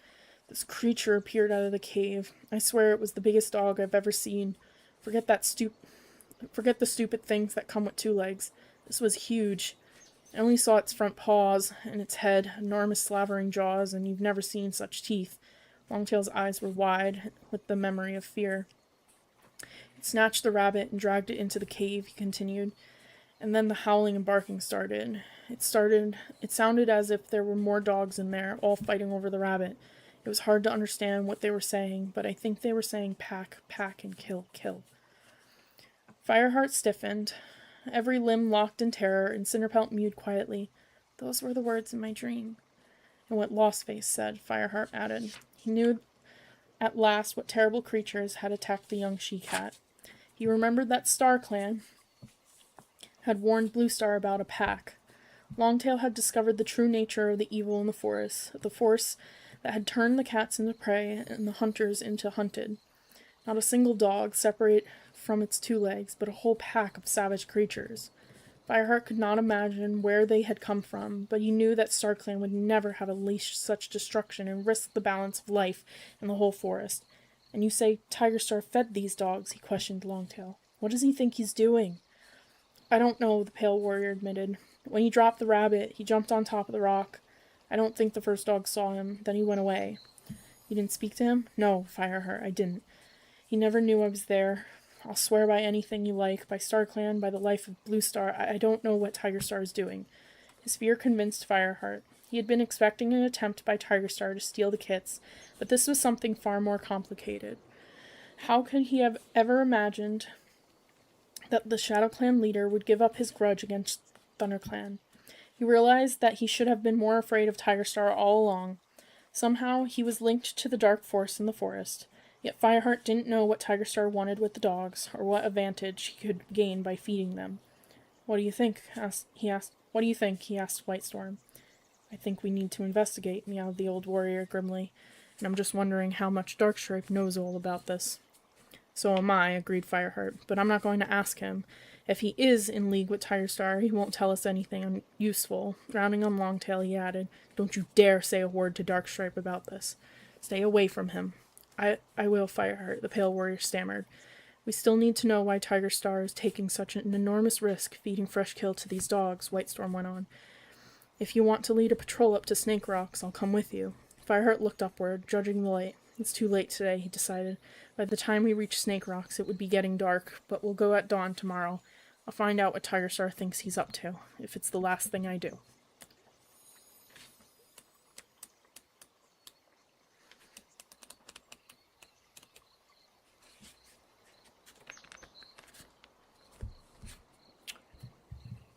creature appeared out of the cave. I swear it was the biggest dog I've ever seen. Forget the stupid things that come with 2 legs. This was huge. I only saw its front paws and its head, enormous slavering jaws, and you've never seen such teeth. Longtail's eyes were wide with the memory of fear. It snatched the rabbit and dragged it into the cave, he continued. And then the howling and barking started. It sounded as if there were more dogs in there, all fighting over the rabbit. It was hard to understand what they were saying, but I think they were saying pack, pack, and kill, kill. Fireheart stiffened, every limb locked in terror, and Cinderpelt mewed quietly. Those were the words in my dream. And what Lostface said, Fireheart added. He knew at last what terrible creatures had attacked the young she-cat. He remembered that Star Clan had warned Blue Star about a pack. Longtail had discovered the true nature of the evil in the force that had turned the cats into prey and the hunters into hunted. Not a single dog separate from its 2 legs, but a whole pack of savage creatures. Fireheart could not imagine where they had come from, but he knew that StarClan would never have unleashed such destruction and risked the balance of life in the whole forest. And you say Tiger Star fed these dogs, he questioned Longtail. What does he think he's doing? I don't know, the Pale Warrior admitted. When he dropped the rabbit, he jumped on top of the rock. I don't think the first dog saw him. Then he went away. You didn't speak to him? No, Fireheart, I didn't. He never knew I was there. I'll swear by anything you like, by StarClan, by the life of Blue Star. I don't know what Tiger Star is doing. His fear convinced Fireheart. He had been expecting an attempt by Tigerstar to steal the kits, but this was something far more complicated. How could he have ever imagined that the Shadow Clan leader would give up his grudge against ThunderClan? He realized that he should have been more afraid of Tigerstar all along. Somehow, he was linked to the dark force in the forest. Yet Fireheart didn't know what Tigerstar wanted with the dogs, or what advantage he could gain by feeding them. "What do you think?" he asked. "What do you think?" he asked Whitestorm. "I think we need to investigate," meowed the old warrior grimly. "And I'm just wondering how much Darkstripe knows all about this." "So am I," agreed Fireheart, "but I'm not going to ask him. If he is in league with Tigerstar, he won't tell us anything useful." Rounding on Longtail, he added, "Don't you dare say a word to Darkstripe about this. Stay away from him." I will, Fireheart," the pale warrior stammered. "We still need to know why Tigerstar is taking such an enormous risk feeding fresh kill to these dogs," Whitestorm went on. "If you want to lead a patrol up to Snake Rocks, I'll come with you." Fireheart looked upward, judging the light. "It's too late today," he decided. "By the time we reach Snake Rocks, it would be getting dark, but we'll go at dawn tomorrow. I'll find out what Tigerstar thinks he's up to, if it's the last thing I do."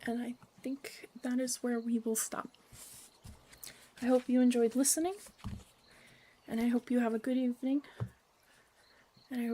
And I think that is where we will stop. I hope you enjoyed listening, and I hope you have a good evening,